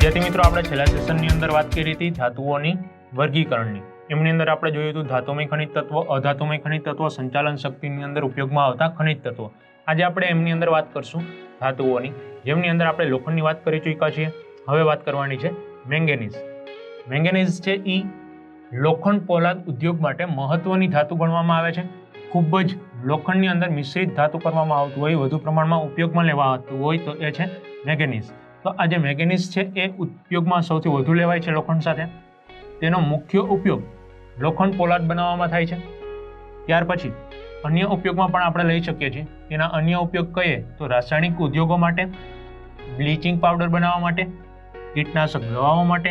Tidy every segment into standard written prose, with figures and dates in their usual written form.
વિદ્યાર્થી મિત્રો, આપણે છેલ્લા સેશનની અંદર વાત કરી હતી ધાતુઓની વર્ગીકરણની. એમની અંદર આપણે જોયું હતું ધાતુમય ખનિજ તત્વો, અધાતુમય ખનિજ તત્વો, સંચાલન શક્તિની અંદર ઉપયોગમાં આવતા ખનિજ તત્વો. આજે આપણે એમની અંદર વાત કરશું ધાતુઓની, જેમની અંદર આપણે લોખંડની વાત કરી ચૂક્યા છીએ. હવે વાત કરવાની છે મેંગેનીઝ. મેંગેનીઝ છે એ લોખંડ પોલાદ ઉદ્યોગ માટે મહત્વની ધાતુ ગણવામાં આવે છે. ખૂબ જ લોખંડની અંદર મિશ્રિત ધાતુ કરવામાં આવતું હોય, વધુ પ્રમાણમાં ઉપયોગમાં લેવા આવતું હોય તો એ છે મેંગેનીઝ. તો આ જે મેંગેનીઝ છે એ ઉપયોગમાં સૌથી વધુ લેવાય છે લોખંડ સાથે. તેનો મુખ્ય ઉપયોગ લોખંડ પોલાદ બનાવવામાં થાય છે. ત્યાર પછી અન્ય ઉપયોગમાં પણ આપણે લઈ શકીએ છીએ. તેના અન્ય ઉપયોગ કહીએ તો રાસાયણિક ઉદ્યોગો માટે, બ્લીચિંગ પાવડર બનાવવા માટે, કીટનાશક દવાઓ માટે,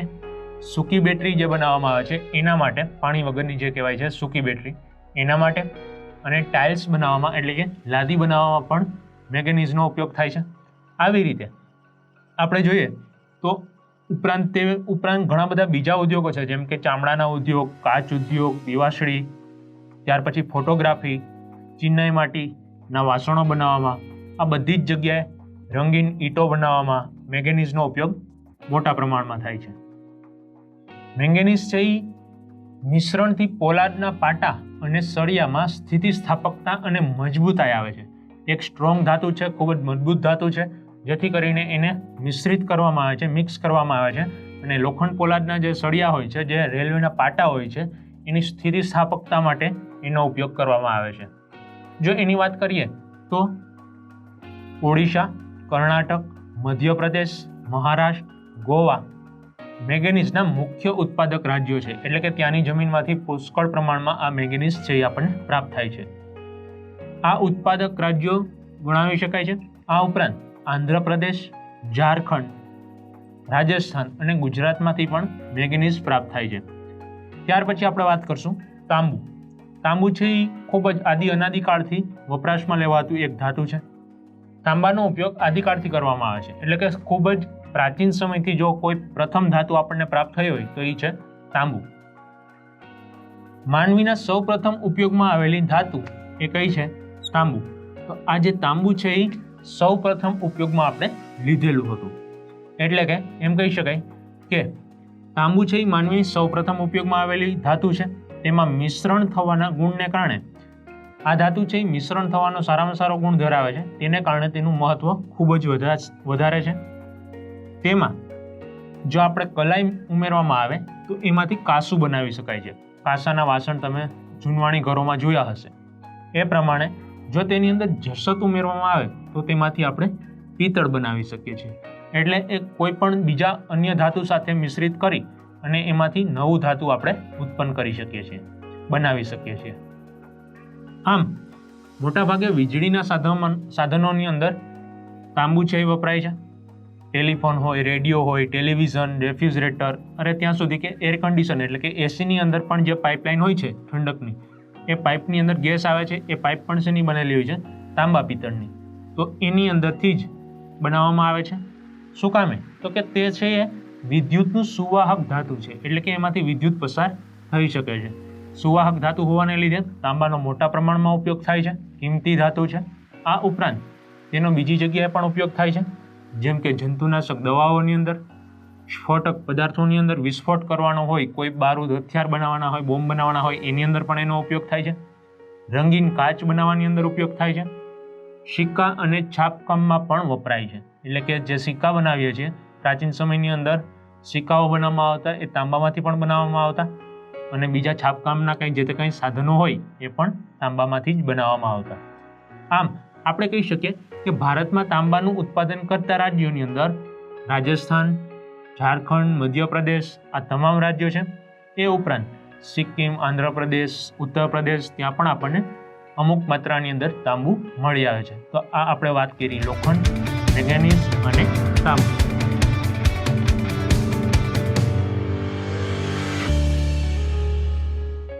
સૂકી બેટરી જે બનાવવામાં આવે છે એના માટે, પાણી વગરની જે કહેવાય છે સૂકી બેટરી એના માટે, અને ટાઇલ્સ બનાવવામાં એટલે કે લાદી બનાવવામાં પણ મેંગેનીઝનો ઉપયોગ થાય છે. આવી રીતે આપણે જોઈએ તો ઉપરાંત ઘણા બધા બીજા ઉદ્યોગો છે, જેમ કે ચામડાના ઉદ્યોગ, કાચ ઉદ્યોગ, દીવાસળી, ત્યાર પછી ફોટોગ્રાફી, ચિનાઈ માટીના વાસણો બનાવવામાં, આ બધી જ જગ્યાએ રંગીન ઈંટો બનાવવામાં મેંગેનીઝનો ઉપયોગ મોટા પ્રમાણમાં થાય છે. મેંગેનીઝ છે એ મિશ્રણથી પોલાદના પાટા અને સળિયામાં સ્થિતિસ્થાપકતા અને મજબૂતાઈ આવે છે. એક સ્ટ્રોંગ ધાતુ છે, ખૂબ જ મજબૂત ધાતુ છે, જેથી કરીને એને મિશ્રિત કરવામાં આવે છે, મિક્સ કરવામાં આવે છે. અને લોખંડ પોલાદના જે સળિયા હોય છે, જે રેલવેના પાટા હોય છે, એની સ્થિતિસ્થાપકતા માટે એનો ઉપયોગ કરવામાં આવે છે. જો એની વાત કરીએ તો ઓડિશા, કર્ણાટક, મધ્યપ્રદેશ, મહારાષ્ટ્ર, ગોવા મેંગેનીઝના મુખ્ય ઉત્પાદક રાજ્યો છે. એટલે કે ત્યાંની જમીનમાંથી પુષ્કળ પ્રમાણમાં આ મેંગેનીઝ છે એ આપણને પ્રાપ્ત થાય છે. આ ઉત્પાદક રાજ્યો ગણાવી શકાય છે. આ ઉપરાંત આંધ્રપ્રદેશ, ઝારખંડ, રાજસ્થાન અને ગુજરાતમાંથી પણ મેંગેનીઝ પ્રાપ્ત થાય છે. ત્યાર પછી આપણે વાત કરશું તાંબુ. તાંબુ છે એ ખૂબ જ અનાદિકાળથી વપરાશમાં લેવાતું એક ધાતુ છે. તાંબાનો ઉપયોગ આદિકાળથી કરવામાં આવે છે. એટલે કે ખૂબ જ પ્રાચીન સમયથી જો કોઈ પ્રથમ ધાતુ આપણને પ્રાપ્ત થઈ હોય તો એ છે તાંબુ. માનવીના સૌ પ્રથમ ઉપયોગમાં આવેલી ધાતુ એ કઈ છે? તાંબુ. તો આ જે તાંબુ છે એ સૌ પ્રથમ ઉપયોગમાં આપણે લીધેલું હતું. એટલે કે એમ કહી શકાય કે તાંબુ છે એ માનવી સૌ પ્રથમ ઉપયોગમાં આવેલી ધાતુ છે. તેમાં મિશ્રણ થવાના ગુણને કારણે આ ધાતુ છે એ મિશ્રણ થવાનો સારામાં સારો ગુણ ધરાવે છે. તેને કારણે તેનું મહત્વ ખૂબ જ વધારે છે. તેમાં જો આપણે કલાઈ ઉમેરવામાં આવે તો એમાંથી કાસુ બનાવી શકાય છે. કાસાના વાસણ તમે જૂનવાણી ઘરોમાં જોયા હશે. એ પ્રમાણે જો તેની અંદર જસત ઉમેરવામાં આવે તો તેમાંથી આપણે પિત્તળ બનાવી શકીએ છીએ. એટલે એ કોઈ પણ બીજા અન્ય ધાતુ સાથે મિશ્રિત કરી અને એમાંથી નવું ધાતુ આપણે ઉત્પન્ન કરી શકીએ છીએ, બનાવી શકીએ છીએ. આમ મોટાભાગે વીજળીના સાધનોની અંદર તાંબુ છે એ વપરાય છે. ટેલિફોન હોય, રેડિયો હોય, ટેલિવિઝન, રેફ્રિજરેટર, અરે ત્યાં સુધી કે એર કન્ડિશન એટલે કે એસીની અંદર પણ જે પાઇપલાઇન હોય છે ઠંડકની, એ પાઇપની અંદર ગેસ આવે છે, એ પાઇપ પણ શેની બનેલી હોય છે? તાંબા પિત્તળની. તો એની અંદરથી જ બનાવવામાં આવે છે. શું કામે? તો કે તે છે એ વિદ્યુતનું સુવાહક ધાતુ છે. એટલે કે એમાંથી વિદ્યુત પસાર થઈ શકે છે. સુવાહક ધાતુ હોવાને લીધે તાંબાનો મોટા પ્રમાણમાં ઉપયોગ થાય છે. કિંમતી ધાતુ છે. આ ઉપરાંત તેનો બીજી જગ્યાએ પણ ઉપયોગ થાય છે, જેમ કે જંતુનાશક દવાઓની અંદર, સ્ફોટક પદાર્થોની અંદર વિસ્ફોટ કરવાનો હોય, કોઈ બારૂદ હથિયાર બનાવવાના હોય, બોમ્બ બનાવવાના હોય, એની અંદર પણ એનો ઉપયોગ થાય છે. રંગીન કાચ બનાવવાની અંદર ઉપયોગ થાય છે. સિક્કા અને છાપકામમાં પણ વપરાય છે. એટલે કે જે સિક્કા બનાવીએ છીએ, પ્રાચીન સમયની અંદર સિક્કાઓ બનાવવામાં આવતા એ તાંબામાંથી પણ બનાવવામાં આવતા, અને બીજા છાપકામના કંઈ સાધનો હોય એ પણ તાંબામાંથી જ બનાવવામાં આવતા. આમ આપણે કહી શકીએ કે ભારતમાં તાંબાનું ઉત્પાદન કરતા રાજ્યોની અંદર રાજસ્થાન, ઝારખંડ, મધ્યપ્રદેશ આ તમામ રાજ્યો છે. એ ઉપરાંત સિક્કિમ, આંધ્રપ્રદેશ, ઉત્તર પ્રદેશ, ત્યાં પણ આપણને અમુક માત્રાની અંદર તાંબુ મળી આવે છે. તો આ આપણે વાત કરી લોખંડ, મેંગેનીઝ અને તાંબુ.